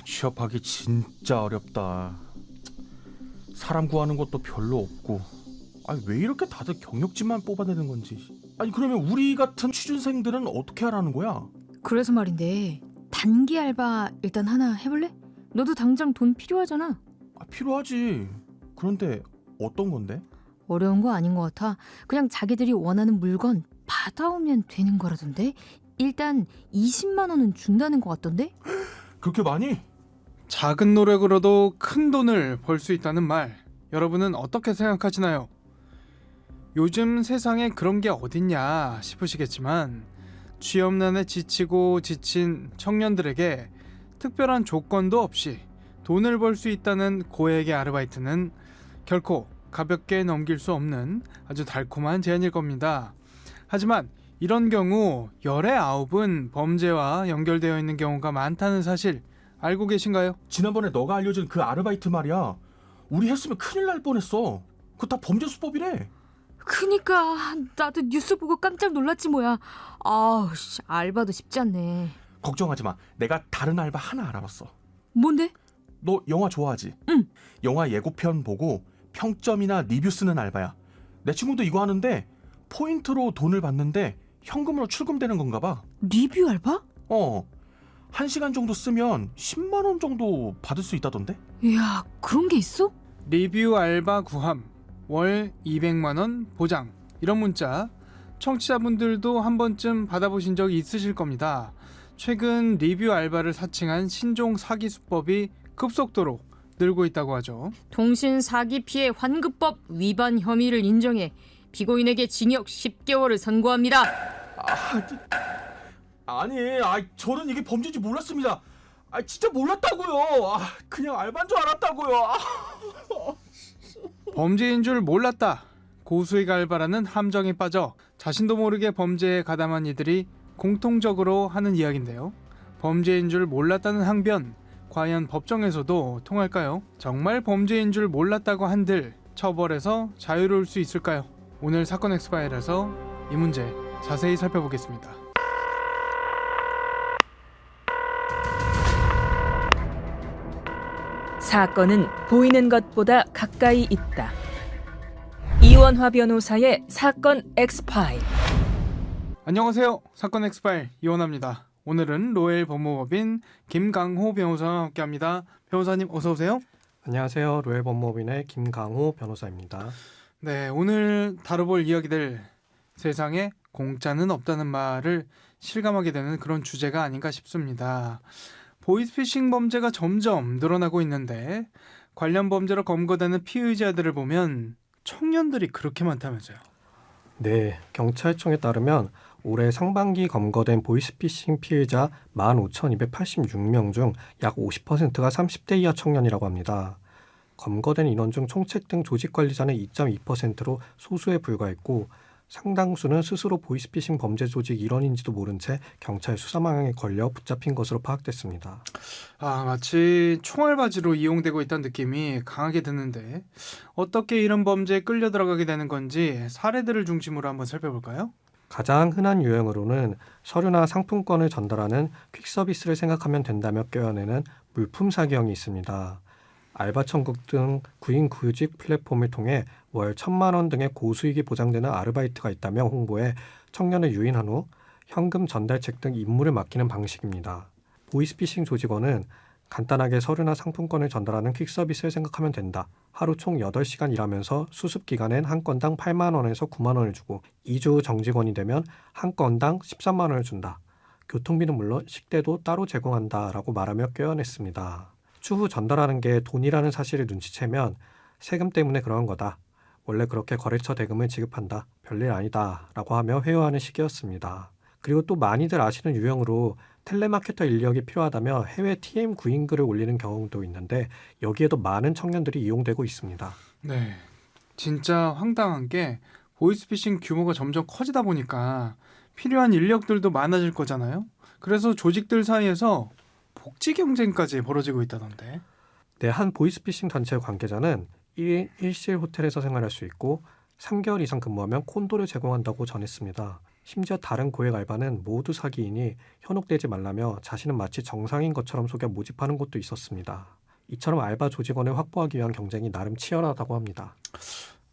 취업하기 진짜 어렵다. 사람 구하는 것도 별로 없고. 왜 이렇게 다들 경력직만 뽑아내는 건지. 그러면 우리 같은 취준생들은 어떻게 하라는 거야? 그래서 말인데 단기 알바 일단 하나 해볼래? 너도 당장 돈 필요하잖아. 필요하지. 그런데 어떤 건데? 어려운 거 아닌 것 같아. 그냥 자기들이 원하는 물건 받아오면 되는 거라던데. 일단 20만 원은 준다는 것 같던데? 그렇게 많이? 작은 노력으로도 큰 돈을 벌 수 있다는 말, 여러분은 어떻게 생각하시나요? 요즘 세상에 그런 게 어딨냐 싶으시겠지만 취업난에 지치고 지친 청년들에게 특별한 조건도 없이 돈을 벌 수 있다는 고액의 아르바이트는 결코 가볍게 넘길 수 없는 아주 달콤한 제안일 겁니다. 하지만 이런 경우 열의 9은 범죄와 연결되어 있는 경우가 많다는 사실 알고 계신가요? 지난번에 너가 알려준 그 아르바이트 말이야. 우리 했으면 큰일 날 뻔했어. 그거 다 범죄 수법이래. 그니까 나도 뉴스 보고 깜짝 놀랐지 뭐야. 알바도 쉽지 않네. 걱정하지 마. 내가 다른 알바 하나 알아봤어. 뭔데? 너 영화 좋아하지? 응. 영화 예고편 보고 평점이나 리뷰 쓰는 알바야. 내 친구도 이거 하는데 포인트로 돈을 받는데 현금으로 출금되는 건가 봐. 리뷰 알바? 1시간 정도 쓰면 10만 원 정도 받을 수 있다던데? 이야, 그런 게 있어? 리뷰 알바 구함, 월 200만 원 보장, 이런 문자 청취자분들도 한 번쯤 받아보신 적이 있으실 겁니다. 최근 리뷰 알바를 사칭한 신종 사기 수법이 급속도로 늘고 있다고 하죠. 통신 사기 피해 환급법 위반 혐의를 인정해 피고인에게 징역 10개월을 선고합니다. 저는 이게 범죄인지 몰랐습니다. 진짜 몰랐다고요. 그냥 알바인 줄 알았다고요. 범죄인 줄 몰랐다. 고수익 알바라는 함정에 빠져 자신도 모르게 범죄에 가담한 이들이 공통적으로 하는 이야기인데요. 범죄인 줄 몰랐다는 항변, 과연 법정에서도 통할까요? 정말 범죄인 줄 몰랐다고 한들 처벌에서 자유로울 수 있을까요? 오늘 사건 엑스파일에서 이 문제 자세히 살펴보겠습니다. 사건은 보이는 것보다 가까이 있다. 이원화 변호사의 사건 엑스파일. 안녕하세요. 사건 엑스파일 이원화입니다. 오늘은 로엘 법무법인 김강호 변호사와 함께합니다. 변호사님 어서 오세요. 안녕하세요. 로엘 법무법인의 김강호 변호사입니다. 네, 오늘 다뤄볼 이야기들, 세상에 공짜는 없다는 말을 실감하게 되는 그런 주제가 아닌가 싶습니다. 보이스피싱 범죄가 점점 늘어나고 있는데 관련 범죄로 검거되는 피의자들을 보면 청년들이 그렇게 많다면서요. 네, 경찰청에 따르면 올해 상반기 검거된 보이스피싱 피의자 15,286명 중 약 50%가 30대 이하 청년이라고 합니다. 검거된 인원 중 총책 등 조직 관리자는 2.2%로 소수에 불과했고 상당수는 스스로 보이스피싱 범죄 조직 일원인지도 모른 채 경찰 수사망에 걸려 붙잡힌 것으로 파악됐습니다. 마치 총알바지로 이용되고 있다는 느낌이 강하게 드는데 어떻게 이런 범죄에 끌려 들어가게 되는 건지 사례들을 중심으로 한번 살펴볼까요? 가장 흔한 유형으로는 서류나 상품권을 전달하는 퀵서비스를 생각하면 된다며 껴어내는 물품 사기형이 있습니다. 알바천국 등 구인 구직 플랫폼을 통해 월 1,000만 원 등의 고수익이 보장되는 아르바이트가 있다며 홍보해 청년을 유인한 후 현금 전달책 등 임무를 맡기는 방식입니다. 보이스피싱 조직원은 간단하게 서류나 상품권을 전달하는 퀵서비스를 생각하면 된다. 하루 총 8시간 일하면서 수습 기간엔 한 건당 8만 원에서 9만 원을 주고 2주 정직원이 되면 한 건당 13만 원을 준다. 교통비는 물론 식대도 따로 제공한다라고 말하며 껴어냈습니다. 추후 전달하는 게 돈이라는 사실을 눈치채면 세금 때문에 그런 거다. 원래 그렇게 거래처 대금을 지급한다. 별일 아니다. 라고 하며 회유하는 시기였습니다. 그리고 또 많이들 아시는 유형으로 텔레마케터 인력이 필요하다며 해외 TM 구인글을 올리는 경우도 있는데 여기에도 많은 청년들이 이용되고 있습니다. 네, 진짜 황당한 게 보이스피싱 규모가 점점 커지다 보니까 필요한 인력들도 많아질 거잖아요. 그래서 조직들 사이에서 복지 경쟁까지 벌어지고 있다던데. 네, 한 보이스피싱 단체 관계자는 1인 1실 호텔에서 생활할 수 있고 3개월 이상 근무하면 콘도를 제공한다고 전했습니다. 심지어 다른 고액 알바는 모두 사기이니 현혹되지 말라며 자신은 마치 정상인 것처럼 속여 모집하는 곳도 있었습니다. 이처럼 알바 조직원을 확보하기 위한 경쟁이 나름 치열하다고 합니다.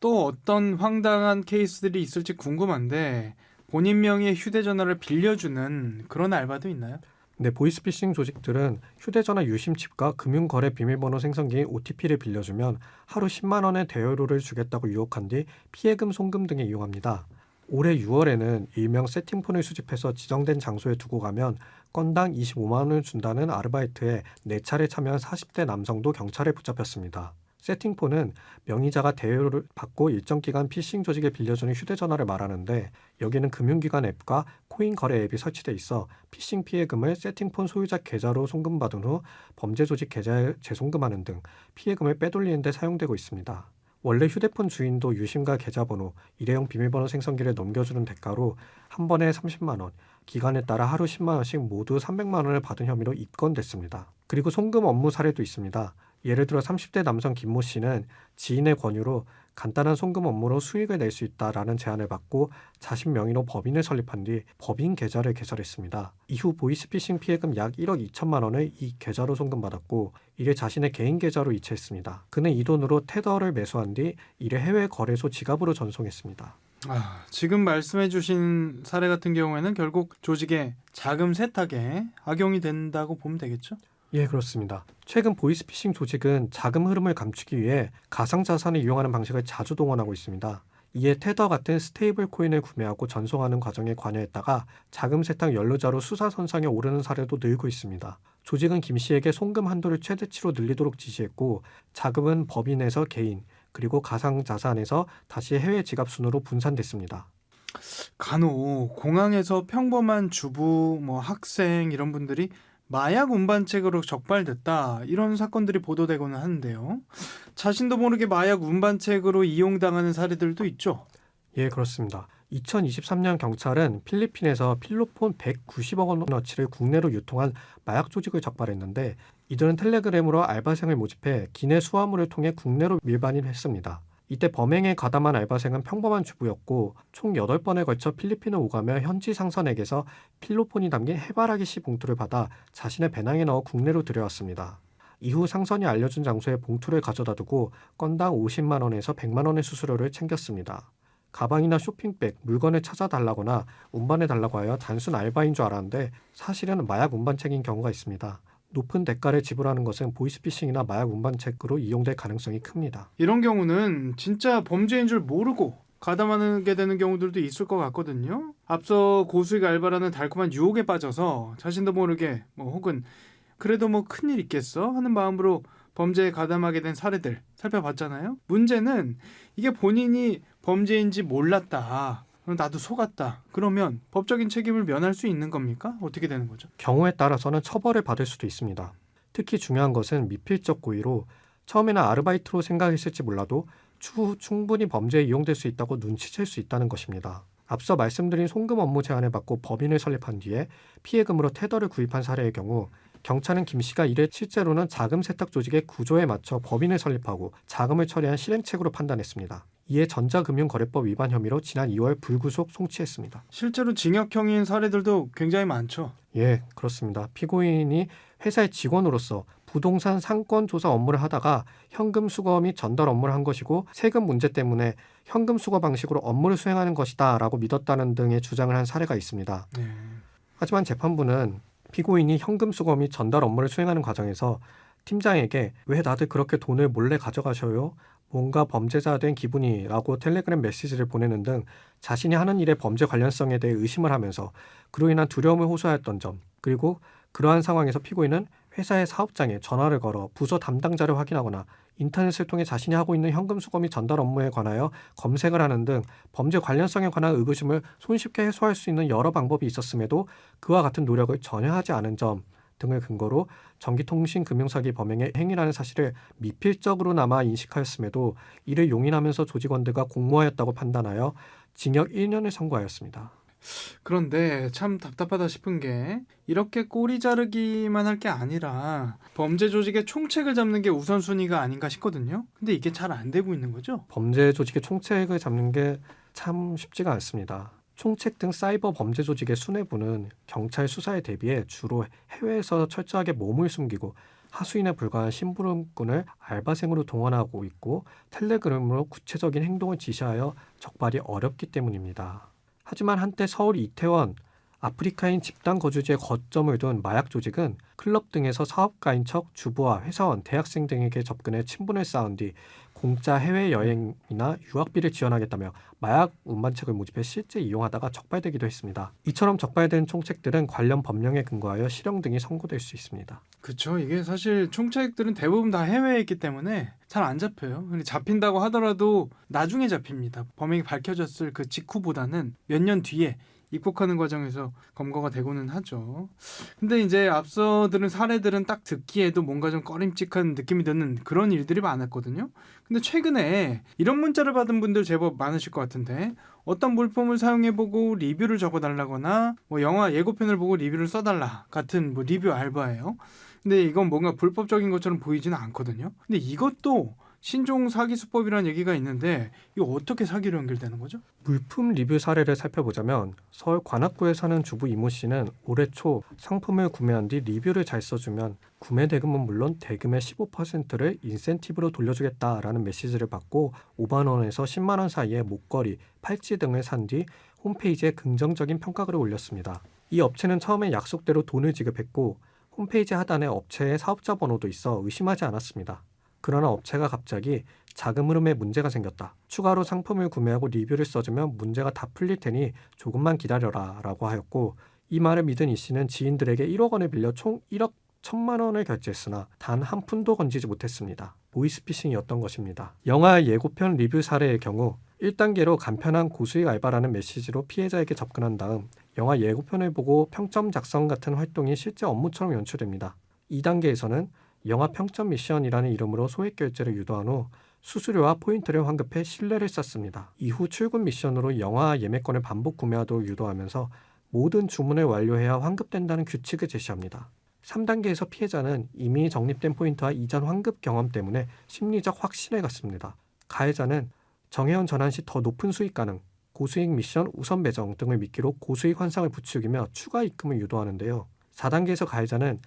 또 어떤 황당한 케이스들이 있을지 궁금한데 본인 명의의 휴대전화를 빌려주는 그런 알바도 있나요? 근데 보이스피싱 조직들은 휴대전화 유심칩과 금융거래 비밀번호 생성기인 OTP를 빌려주면 하루 10만 원의 대여료를 주겠다고 유혹한 뒤 피해금, 송금 등에 이용합니다. 올해 6월에는 일명 세팅폰을 수집해서 지정된 장소에 두고 가면 건당 25만 원을 준다는 아르바이트에 4차례 참여한 40대 남성도 경찰에 붙잡혔습니다. 세팅폰은 명의자가 대여료를 받고 일정 기간 피싱 조직에 빌려주는 휴대전화를 말하는데 여기는 금융기관 앱과 코인 거래 앱이 설치돼 있어 피싱 피해금을 세팅폰 소유자 계좌로 송금받은 후 범죄 조직 계좌에 재송금하는 등 피해금을 빼돌리는 데 사용되고 있습니다. 원래 휴대폰 주인도 유심과 계좌번호, 일회용 비밀번호 생성기를 넘겨주는 대가로 한 번에 30만 원, 기간에 따라 하루 10만 원씩 모두 300만 원을 받은 혐의로 입건됐습니다. 그리고 송금 업무 사례도 있습니다. 예를 들어 30대 남성 김모 씨는 지인의 권유로 간단한 송금 업무로 수익을 낼 수 있다라는 제안을 받고 자신 명의로 법인을 설립한 뒤 법인 계좌를 개설했습니다. 이후 보이스피싱 피해금 약 1억 2천만 원을 이 계좌로 송금받았고 이를 자신의 개인 계좌로 이체했습니다. 그는 이 돈으로 테더를 매수한 뒤 이를 해외 거래소 지갑으로 전송했습니다. 지금 말씀해주신 사례 같은 경우에는 결국 조직의 자금 세탁에 악용이 된다고 보면 되겠죠? 예, 그렇습니다. 최근 보이스피싱 조직은 자금 흐름을 감추기 위해 가상자산을 이용하는 방식을 자주 동원하고 있습니다. 이에 테더 같은 스테이블 코인을 구매하고 전송하는 과정에 관여했다가 자금 세탁 연루자로 수사 선상에 오르는 사례도 늘고 있습니다. 조직은 김 씨에게 송금 한도를 최대치로 늘리도록 지시했고 자금은 법인에서 개인, 그리고 가상자산에서 다시 해외 지갑 순으로 분산됐습니다. 간혹 공항에서 평범한 주부, 학생 이런 분들이 마약 운반책으로 적발됐다 이런 사건들이 보도되고는 하는데요. 자신도 모르게 마약 운반책으로 이용당하는 사례들도 있죠. 예, 그렇습니다. 2023년 경찰은 필리핀에서 필로폰 190억 원어치를 국내로 유통한 마약 조직을 적발했는데 이들은 텔레그램으로 알바생을 모집해 기내 수화물을 통해 국내로 밀반입했습니다. 이때 범행에 가담한 알바생은 평범한 주부였고 총 8번에 걸쳐 필리핀을 오가며 현지 상선에게서 필로폰이 담긴 해바라기 씨 봉투를 받아 자신의 배낭에 넣어 국내로 들여왔습니다. 이후 상선이 알려준 장소에 봉투를 가져다 두고 건당 50만 원에서 100만 원의 수수료를 챙겼습니다. 가방이나 쇼핑백, 물건을 찾아달라거나 운반해달라고 하여 단순 알바인 줄 알았는데 사실은 마약 운반책인 경우가 있습니다. 높은 대가를 지불하는 것은 보이스피싱이나 마약 운반책으로 이용될 가능성이 큽니다. 이런 경우는 진짜 범죄인 줄 모르고 가담하게 되는 경우들도 있을 것 같거든요. 앞서 고수익 알바라는 달콤한 유혹에 빠져서 자신도 모르게 혹은 그래도 큰일 있겠어 하는 마음으로 범죄에 가담하게 된 사례들 살펴봤잖아요. 문제는 이게 본인이 범죄인지 몰랐다. 나도 속았다. 그러면 법적인 책임을 면할 수 있는 겁니까? 어떻게 되는 거죠? 경우에 따라서는 처벌을 받을 수도 있습니다. 특히 중요한 것은 미필적 고의로 처음에는 아르바이트로 생각했을지 몰라도 추후 충분히 범죄에 이용될 수 있다고 눈치챌 수 있다는 것입니다. 앞서 말씀드린 송금 업무 제안을 받고 법인을 설립한 뒤에 피해금으로 테더를 구입한 사례의 경우 경찰은 김 씨가 이를 실제로는 자금 세탁 조직의 구조에 맞춰 법인을 설립하고 자금을 처리한 실행책으로 판단했습니다. 이에 전자금융거래법 위반 혐의로 지난 2월 불구속 송치했습니다. 실제로 징역형인 사례들도 굉장히 많죠. 예, 그렇습니다. 피고인이 회사의 직원으로서 부동산 상권 조사 업무를 하다가 현금 수거 및 전달 업무를 한 것이고 세금 문제 때문에 현금 수거 방식으로 업무를 수행하는 것이다 라고 믿었다는 등의 주장을 한 사례가 있습니다. 하지만 재판부는 피고인이 현금 수거 및 전달 업무를 수행하는 과정에서 팀장에게 왜 다들 그렇게 돈을 몰래 가져가셔요? 뭔가 범죄자 된 기분이라고 텔레그램 메시지를 보내는 등 자신이 하는 일의 범죄 관련성에 대해 의심을 하면서 그로 인한 두려움을 호소하였던 점, 그리고 그러한 상황에서 피고인은 회사의 사업장에 전화를 걸어 부서 담당자를 확인하거나 인터넷을 통해 자신이 하고 있는 현금 수거 및 전달 업무에 관하여 검색을 하는 등 범죄 관련성에 관한 의구심을 손쉽게 해소할 수 있는 여러 방법이 있었음에도 그와 같은 노력을 전혀 하지 않은 점 등을 근거로 전기통신금융사기 범행의 행위라는 사실을 미필적으로나마 인식하였음에도 이를 용인하면서 조직원들과 공모하였다고 판단하여 징역 1년을 선고하였습니다. 그런데 참 답답하다 싶은 게 이렇게 꼬리 자르기만 할 게 아니라 범죄 조직의 총책을 잡는 게 우선순위가 아닌가 싶거든요. 근데 이게 잘 안 되고 있는 거죠? 범죄 조직의 총책을 잡는 게 참 쉽지가 않습니다. 총책 등 사이버 범죄 조직의 수뇌부는 경찰 수사에 대비해 주로 해외에서 철저하게 몸을 숨기고 하수인에 불과한 심부름꾼을 알바생으로 동원하고 있고 텔레그램으로 구체적인 행동을 지시하여 적발이 어렵기 때문입니다. 하지만 한때 서울 이태원 아프리카인 집단 거주지에 거점을 둔 마약 조직은 클럽 등에서 사업가인 척 주부와 회사원, 대학생 등에게 접근해 친분을 쌓은 뒤 공짜 해외여행이나 유학비를 지원하겠다며 마약 운반책을 모집해 실제 이용하다가 적발되기도 했습니다. 이처럼 적발된 총책들은 관련 법령에 근거하여 실형 등이 선고될 수 있습니다. 그쵸. 이게 사실 총책들은 대부분 다 해외에 있기 때문에 잘 안 잡혀요. 근데 잡힌다고 하더라도 나중에 잡힙니다. 범행이 밝혀졌을 그 직후보다는 몇 년 뒤에 입국하는 과정에서 검거가 되고는 하죠. 근데 이제 앞서 들은 사례들은 딱 듣기에도 뭔가 좀 꺼림칙한 느낌이 드는 그런 일들이 많았거든요. 근데 최근에 이런 문자를 받은 분들 제법 많으실 것 같은데 어떤 물품을 사용해보고 리뷰를 적어달라거나 뭐 영화 예고편을 보고 리뷰를 써달라 같은 뭐 리뷰 알바예요. 근데 이건 뭔가 불법적인 것처럼 보이지는 않거든요. 근데 이것도 신종 사기 수법이라는 얘기가 있는데 이거 어떻게 사기로 연결되는 거죠? 물품 리뷰 사례를 살펴보자면 서울 관악구에 사는 주부 이모 씨는 올해 초 상품을 구매한 뒤 리뷰를 잘 써주면 구매 대금은 물론 대금의 15%를 인센티브로 돌려주겠다라는 메시지를 받고 5만 원에서 10만 원 사이의 목걸이, 팔찌 등을 산 뒤 홈페이지에 긍정적인 평가글을 올렸습니다. 이 업체는 처음에 약속대로 돈을 지급했고 홈페이지 하단에 업체의 사업자 번호도 있어 의심하지 않았습니다. 그러나 업체가 갑자기 자금 흐름에 문제가 생겼다. 추가로 상품을 구매하고 리뷰를 써주면 문제가 다 풀릴 테니 조금만 기다려라 라고 하였고 이 말을 믿은 이 씨는 지인들에게 1억 원을 빌려 총 1억 1천만 원을 결제했으나 단 한 푼도 건지지 못했습니다. 보이스피싱이었던 것입니다. 영화 예고편 리뷰 사례의 경우 1단계로 간편한 고수익 알바라는 메시지로 피해자에게 접근한 다음 영화 예고편을 보고 평점 작성 같은 활동이 실제 업무처럼 연출됩니다. 2단계에서는 영화 평점 미션이라는 이름으로 소액 결제를 유도한 후 수수료와 포인트를 환급해 신뢰를 쌓습니다. 이후 출근 미션으로 영화 예매권을 반복 구매하도록 유도하면서 모든 주문을 완료해야 환급된다는 규칙을 제시합니다. 3단계에서 피해자는 이미 적립된 포인트와 이전 환급 경험 때문에 심리적 확신을 갖습니다. 가해자는 정회원 전환 시 더 높은 수익 가능, 고수익 미션 우선 배정 등을 미끼로 고수익 환상을 부추기며 추가 입금을 유도하는데요. 4단계에서 가해자는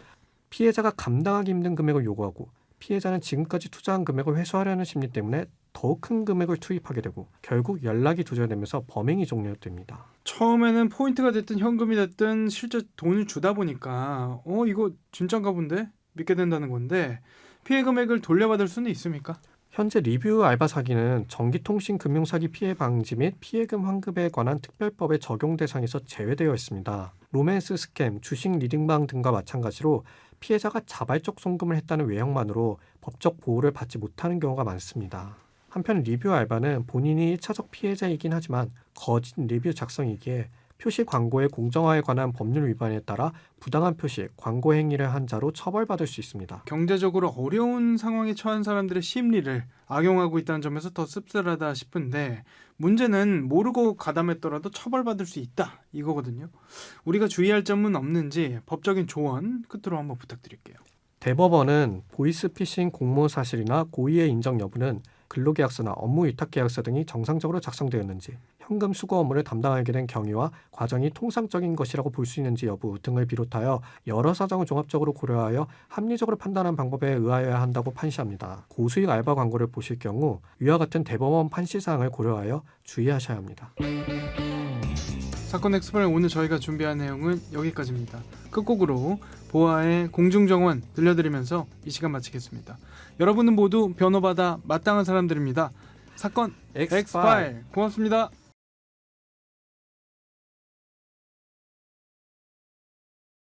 피해자가 감당하기 힘든 금액을 요구하고 피해자는 지금까지 투자한 금액을 회수하려는 심리 때문에 더 큰 금액을 투입하게 되고 결국 연락이 두절되면서 범행이 종료됩니다. 처음에는 포인트가 됐든 현금이 됐든 실제 돈을 주다 보니까 이거 진짠가 본데? 믿게 된다는 건데 피해 금액을 돌려받을 수는 있습니까? 현재 리뷰 알바 사기는 전기통신금융사기 피해 방지 및 피해금 환급에 관한 특별법의 적용 대상에서 제외되어 있습니다. 로맨스 스캠, 주식 리딩방 등과 마찬가지로 피해자가 자발적 송금을 했다는 외형만으로 법적 보호를 받지 못하는 경우가 많습니다. 한편 리뷰 알바는 본인이 1차적 피해자이긴 하지만 거짓 리뷰 작성이기에 표시 광고의 공정화에 관한 법률 위반에 따라 부당한 표시, 광고 행위를 한 자로 처벌받을 수 있습니다. 경제적으로 어려운 상황에 처한 사람들의 심리를 악용하고 있다는 점에서 더 씁쓸하다 싶은데 문제는 모르고 가담했더라도 처벌받을 수 있다 이거거든요. 우리가 주의할 점은 없는지 법적인 조언 끝으로 한번 부탁드릴게요. 대법원은 보이스피싱 공모 사실이나 고의의 인정 여부는 근로계약서나 업무위탁계약서 등이 정상적으로 작성되었는지, 현금 수거 업무를 담당하게 된 경위와 과정이 통상적인 것이라고 볼 수 있는지 여부 등을 비롯하여 여러 사정을 종합적으로 고려하여 합리적으로 판단한 방법에 의하여야 한다고 판시합니다. 고수익 알바 광고를 보실 경우 위와 같은 대법원 판시사항을 고려하여 주의하셔야 합니다. 사건 엑스파일 오늘 저희가 준비한 내용은 여기까지입니다. 끝곡으로 보아의 공중정원 들려드리면서 이 시간 마치겠습니다. 여러분은 모두 변호받아 마땅한 사람들입니다. 사건 엑스파일 고맙습니다.